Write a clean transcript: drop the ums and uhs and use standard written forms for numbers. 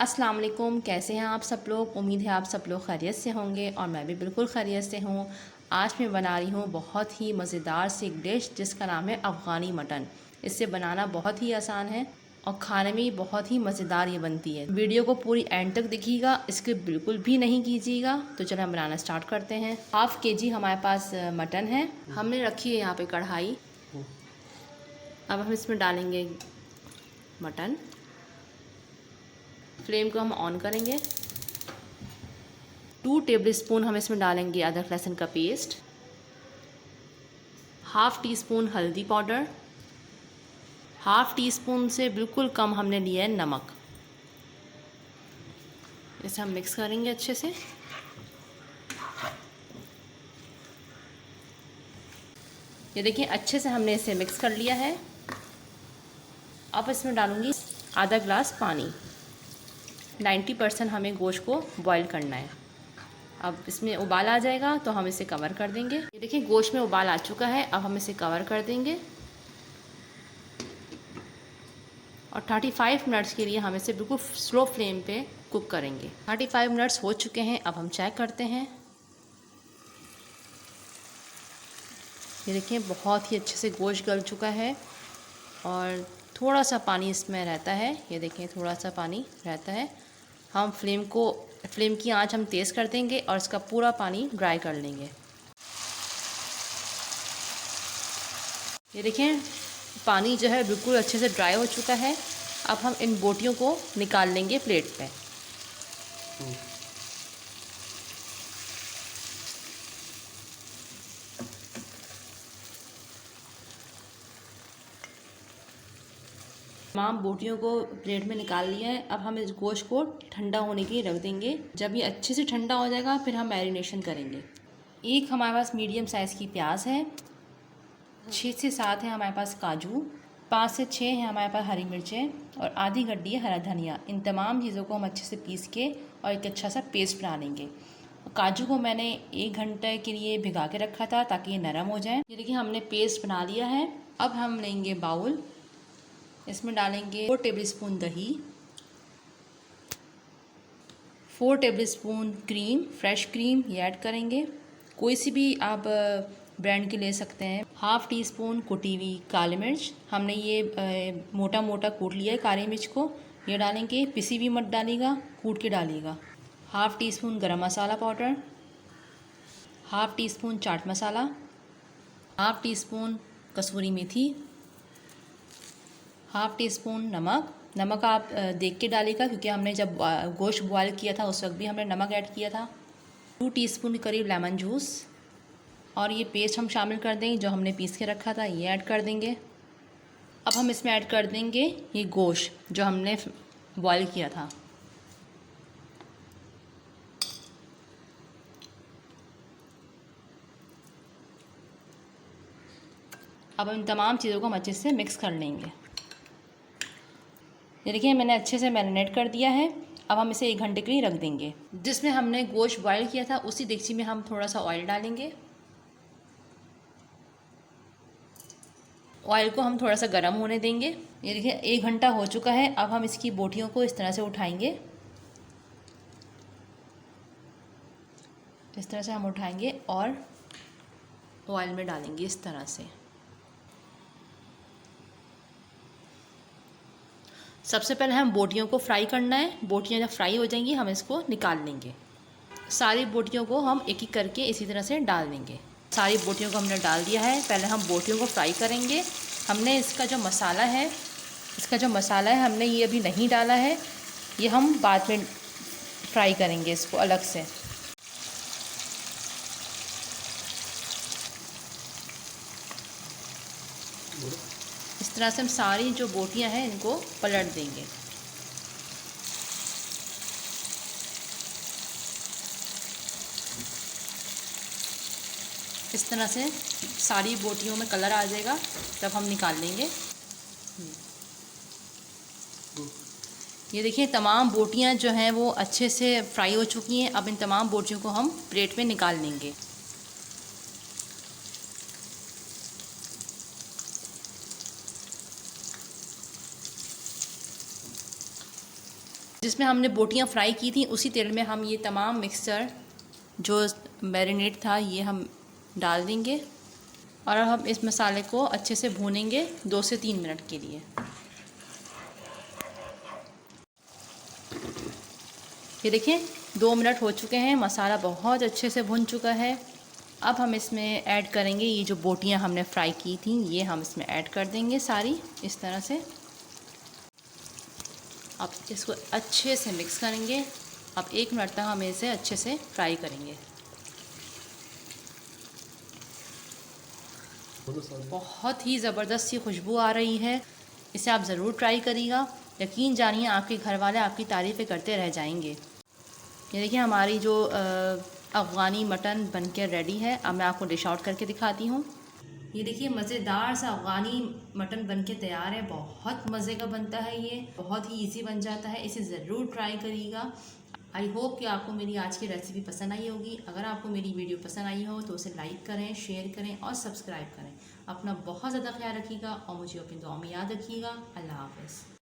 अस्सलाम वालेकुम, कैसे हैं आप सब लोग। उम्मीद है आप सब लोग खैरियत से होंगे और मैं भी बिल्कुल खैरियत से हूँ। आज मैं बना रही हूँ बहुत ही मज़ेदार सी एक डिश जिसका नाम है अफ़गानी मटन। इसे बनाना बहुत ही आसान है और खाने में भी बहुत ही मज़ेदार ये बनती है। वीडियो को पूरी एंड तक देखिएगा, स्किप बिल्कुल भी नहीं कीजिएगा। तो चलो हम बनाना स्टार्ट करते हैं। हाफ़ केजी हमारे पास मटन है। हमने रखी है यहाँ पे कढ़ाई। अब हम इसमें डालेंगे मटन। फ्लेम को हम ऑन करेंगे। 2 टेबलस्पून हम इसमें डालेंगे अदरक लहसुन का पेस्ट, हाफ़ टी स्पून हल्दी पाउडर, हाफ़ टी स्पून से बिल्कुल कम हमने लिया है नमक। इसे हम मिक्स करेंगे अच्छे से। ये देखिए अच्छे से हमने इसे मिक्स कर लिया है। अब इसमें डालूंगी आधा ग्लास पानी। 90% हमें गोश्त को बॉईल करना है। अब इसमें उबाल आ जाएगा तो हम इसे कवर कर देंगे। ये देखिए गोश्त में उबाल आ चुका है। अब हम इसे कवर कर देंगे और 35 मिनट्स के लिए हम इसे बिल्कुल स्लो फ्लेम पे कुक करेंगे। 35 मिनट्स हो चुके हैं। अब हम चेक करते हैं। ये देखिए बहुत ही अच्छे से गोश्त गल चुका है और थोड़ा सा पानी इसमें रहता है। ये देखिए थोड़ा सा पानी रहता है। हम फ्लेम की आंच हम तेज़ कर देंगे और इसका पूरा पानी ड्राई कर लेंगे। ये देखें पानी जो है बिल्कुल अच्छे से ड्राई हो चुका है। अब हम इन बोटियों को निकाल लेंगे प्लेट पे। तमाम बोटियों को प्लेट में निकाल लिया है। अब हम इस गोश्त को ठंडा होने के लिए रख देंगे। जब ये अच्छे से ठंडा हो जाएगा फिर हम मैरिनेशन करेंगे। एक हमारे पास मीडियम साइज़ की प्याज है, 6 से 7 है हमारे पास काजू, 5 से 6 है हमारे पास हरी मिर्चें और आधी गड्डी है हरा धनिया। इन तमाम चीज़ों को हम अच्छे से पीस के और एक अच्छा सा पेस्ट बना लेंगे। काजू को मैंने 1 घंटे के लिए भिगा के रखा था ताकि ये नरम हो जाए। ये देखिए हमने पेस्ट बना लिया है। अब हम लेंगे बाउल। इसमें डालेंगे 4 टेबलस्पून दही, 4 टेबलस्पून क्रीम, फ्रेश क्रीम ये ऐड करेंगे। कोई सी भी आप ब्रांड की ले सकते हैं। हाफ़ टी स्पून कुटी हुई काली मिर्च, हमने ये मोटा मोटा कूट लिया है काली मिर्च को, ये डालेंगे। पिसी हुई मत डालिएगा, कूट के डालिएगा। हाफ़ टी स्पून गरम मसाला powder, half tea spoon chaat masala, half tea spoon कसूरी मेथी, हाफ़ टी स्पून नमक। नमक आप देख के डालिएगा क्योंकि हमने जब गोश्त बॉयल किया था उस वक्त भी हमने नमक ऐड किया था। 2 टीस्पून के करीब लेमन जूस और ये पेस्ट हम शामिल कर देंगे जो हमने पीस के रखा था, ये ऐड कर देंगे। अब हम इसमें ऐड कर देंगे ये गोश्त जो हमने बॉयल किया था। अब इन तमाम चीज़ों को हम अच्छे से मिक्स कर लेंगे। ये देखिए मैंने अच्छे से मैरिनेट कर दिया है। अब हम इसे 1 घंटे के लिए रख देंगे। जिसमें हमने गोश्त बॉयल किया था उसी देगची में हम थोड़ा सा ऑयल डालेंगे। ऑयल को हम थोड़ा सा गर्म होने देंगे। ये देखिए 1 घंटा हो चुका है। अब हम इसकी बोटियों को इस तरह से उठाएंगे। इस तरह से हम उठाएंगे और ऑयल में डालेंगे इस तरह से। सबसे पहले हम बोटियों को फ्राई करना है। बोटियां जब फ्राई हो जाएंगी हम इसको निकाल लेंगे। सारी बोटियों को हम एक एक करके इसी तरह से डाल देंगे। सारी बोटियों को हमने डाल दिया है। पहले हम बोटियों को फ्राई करेंगे। हमने इसका जो मसाला है हमने ये अभी नहीं डाला है, ये हम बाद में फ्राई करेंगे इसको अलग से। इस तरह से हम सारी जो बोटियां हैं इनको पलट देंगे। इस तरह से सारी बोटियों में कलर आ जाएगा तब हम निकाल लेंगे। ये देखिए तमाम बोटियां जो हैं वो अच्छे से फ्राई हो चुकी हैं। अब इन तमाम बोटियों को हम प्लेट में निकाल लेंगे। जिसमें हमने बोटियाँ फ्राई की थी उसी तेल में हम ये तमाम मिक्सचर जो मैरिनेट था ये हम डाल देंगे और अब हम इस मसाले को अच्छे से भूनेंगे 2 से 3 मिनट के लिए। ये देखिए 2 मिनट हो चुके हैं, मसाला बहुत अच्छे से भुन चुका है। अब हम इसमें ऐड करेंगे ये जो बोटियाँ हमने फ्राई की थी, ये हम इसमें ऐड कर देंगे सारी इस तरह से। अब इसको अच्छे से मिक्स करेंगे। अब 1 मिनट तक हम इसे अच्छे से फ्राई करेंगे। बहुत ही ज़बरदस्त सी खुशबू आ रही है, इसे आप ज़रूर ट्राई करिएगा। यकीन जानिए आपके घर वाले आपकी तारीफ़ें करते रह जाएंगे। ये देखिए हमारी जो अफ़गानी मटन बनके रेडी है। अब मैं आपको डिश आउट करके दिखाती हूँ। ये देखिए मज़ेदार सा अफ़गानी मटन बनके तैयार है। बहुत मज़े का बनता है, ये बहुत ही इजी बन जाता है। इसे ज़रूर ट्राई करिएगा। आई होप कि आपको मेरी आज की रेसिपी पसंद आई होगी। अगर आपको मेरी वीडियो पसंद आई हो तो उसे लाइक करें, शेयर करें और सब्सक्राइब करें। अपना बहुत ज़्यादा ख्याल रखिएगा और मुझे अपनी दुआ में याद रखिएगा। अल्लाह हाफ़िज़।